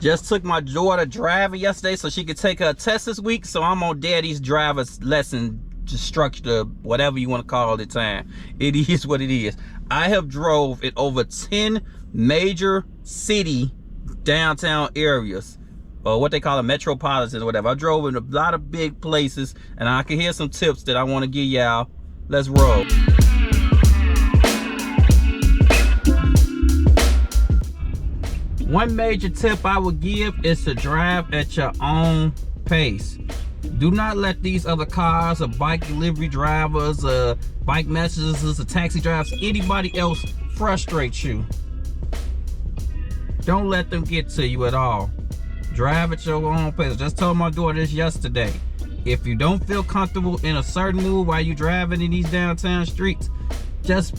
Just took my daughter driving yesterday so she could take her test this week. So I'm on daddy's driver's lesson structure, whatever you want to call it time. It is what it is. I have drove in over 10 major city downtown areas, or what they call it, metropolitans or whatever. I drove in a lot of big places, and I can hear some tips that I want to give y'all. Let's roll. One major tip I would give is to drive at your own pace. Do not let these other cars or bike delivery drivers, bike messengers, or taxi drivers, anybody else frustrate you. Don't let them get to you at all. Drive at your own pace. I just told my daughter this yesterday. If you don't feel comfortable in a certain mood while you're driving in these downtown streets, just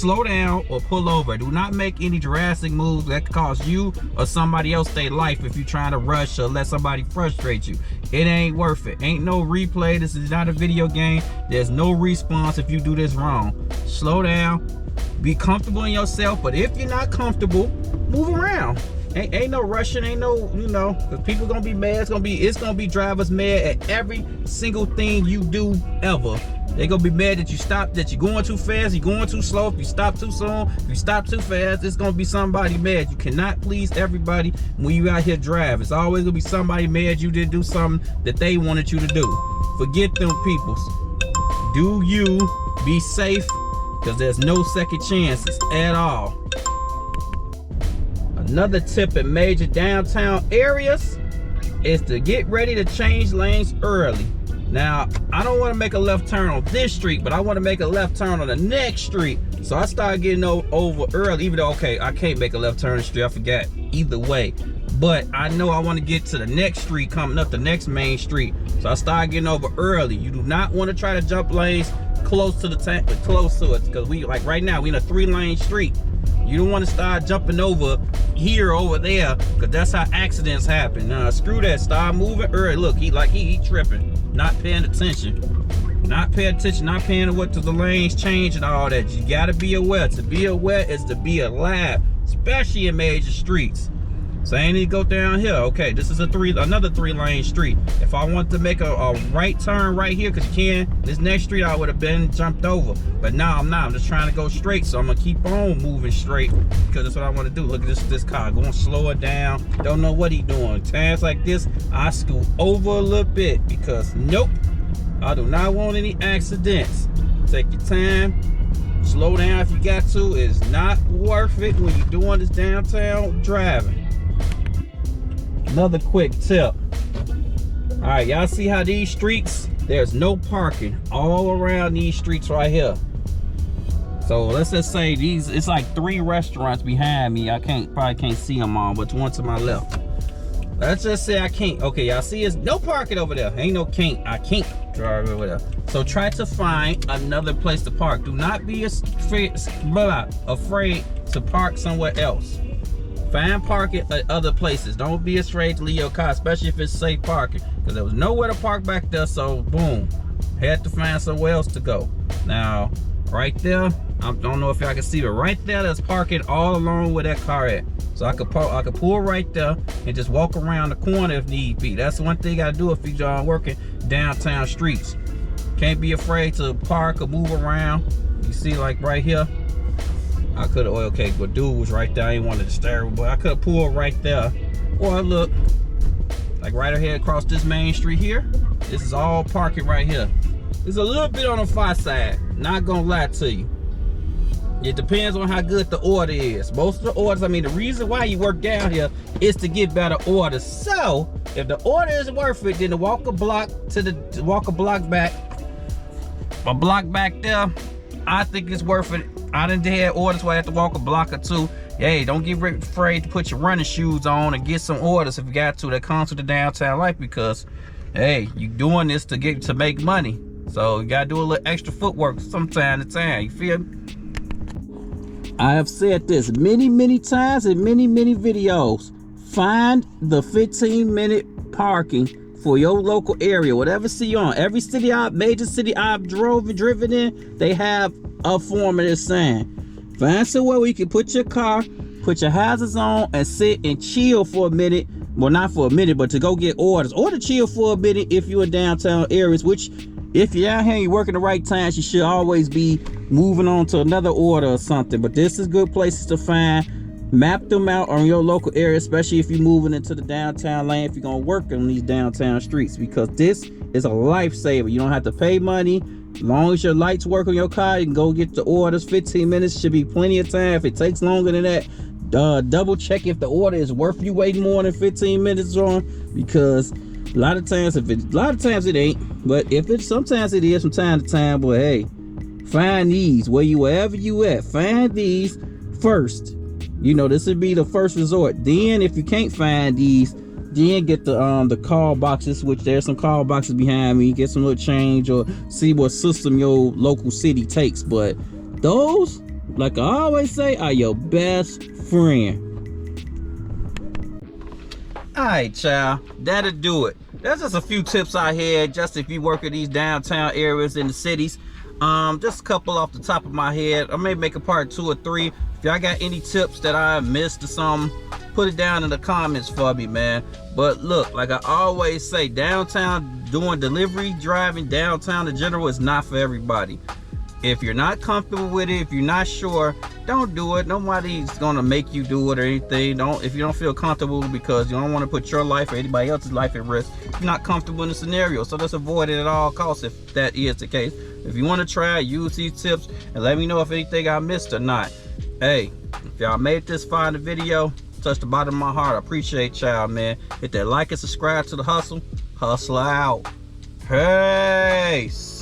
slow down or pull over. Do not make any drastic moves that could cost you or somebody else their life if you're trying to rush or let somebody frustrate you. It ain't worth it. Ain't no replay. This is not a video game. There's no response if you do this wrong. Slow down. Be comfortable in yourself. But if you're not comfortable, move around. Ain't no rushing. Ain't no, you know, because people gonna be mad. It's gonna be drivers mad at every single thing you do ever. They're gonna be mad that you stop, that you're going too fast, you're going too slow, if you stop too soon, if you stop too fast, it's gonna be somebody mad. You cannot please everybody when you out here drive. It's always gonna be somebody mad you didn't do something that they wanted you to do. Forget them peoples. Do you, be safe, because there's no second chances at all. Another tip in major downtown areas is to get ready to change lanes early. Now, I don't want to make a left turn on this street, but I want to make a left turn on the next street. So I started getting over early, even though, okay, I can't make a left turn on the street. I forgot either way. But I know I want to get to the next street coming up, the next main street. So I started getting over early. You do not want to try to jump lanes close to the tank, but close to it. Because we, like right now, we in a 3-lane street. You don't want to start jumping over here, over there, because that's how accidents happen. Now, screw that. Start moving early. Look, he tripping. Not paying attention, not paying what to the lanes change and all that. You gotta be aware. To be aware is to be alive, especially in major streets. So I ain't need to go down here. Okay, this is another 3-lane street. If I want to make a right turn right here, because you can, this next street I would have been jumped over. But now I'm not. I'm just trying to go straight. So I'm gonna keep on moving straight because that's what I want to do. Look at this car going slow it down. Don't know what he doing. Times like this, I scoot over a little bit because nope, I do not want any accidents. Take your time. Slow down if you got to. It's not worth it when you're doing this downtown driving. Another quick tip. All right, y'all see how these streets, there's no parking all around these streets right here. So let's just say it's like 3 restaurants behind me. I probably can't see them all, but one to my left. Let's just say I can't. Okay, y'all see it's no parking over there. Ain't no can't. I can't drive over there. So try to find another place to park. Do not be afraid to park somewhere else. Find parking at other places. Don't be afraid to leave your car, especially if it's safe parking. Because there was nowhere to park back there, so boom. Had to find somewhere else to go. Now, right there, I don't know if y'all can see, but right there, there's parking all along where that car at. So I could pull right there and just walk around the corner if need be. That's one thing you gotta do if you're working downtown streets. Can't be afraid to park or move around. You see, like right here, I could have, okay, but dude was right there. I ain't want to disturb him, but I could have pulled right there. Or look, like right ahead across this main street here. This is all parking right here. It's a little bit on the far side. Not gonna lie to you. It depends on how good the order is. Most of the orders, I mean, the reason why you work down here is to get better orders. So if the order is worth it, then to walk a block back, a block back there, I think it's worth it. I done had orders where I have to walk a block or 2. Hey, don't get afraid to put your running shoes on and get some orders if you got to that comes with the downtown life, because hey, you doing this to make money. So you gotta do a little extra footwork from time to time. You feel me? I have said this many times in many videos. Find the 15-minute parking for your local area, whatever city you're on. Every city, major city I've driven in, they have a form of this sign. Find somewhere where you can put your car put your hazards on and sit and chill for a minute. Well, not for a minute, but to go get orders, or to chill for a minute if you're in downtown areas, which if you're out here and you're working the right times, you should always be moving on to another order or something. But this is good places to find. Map them out on your local area, especially if you're moving into the downtown lane, if you're gonna work on these downtown streets, because this is a lifesaver. You don't have to pay money. As long as your lights work on your car, you can go get the orders. 15 minutes should be plenty of time. If it takes longer than that, double check if the order is worth you waiting more than 15 minutes on, because a lot of times it ain't. But if it sometimes it is from time to time. But hey, find these wherever you at. Find these first. You know, this would be the first resort. Then if you can't find these, then get the call boxes, which there's some call boxes behind me. Get some little change or see what system your local city takes. But those, like I always say, are your best friend. All right, child, that'll do it. There's just a few tips I had, just if you work in these downtown areas in the cities. Just a couple off the top of my head. I may make a part 2 or 3. If y'all got any tips that I missed or something, put it down in the comments for me, man. But look, like I always say, downtown doing delivery, driving downtown in general is not for everybody. If you're not comfortable with it, if you're not sure, don't do it. Nobody's gonna make you do it or anything. If you don't feel comfortable, because you don't want to put your life or anybody else's life at risk, you're not comfortable in the scenario. So let's avoid it at all costs if that is the case. If you want to try, use these tips and let me know if anything I missed or not. Hey, if y'all made this far in the video, touch the bottom of my heart. I appreciate y'all, man. Hit that like and subscribe to the hustle. Hustle out. Peace.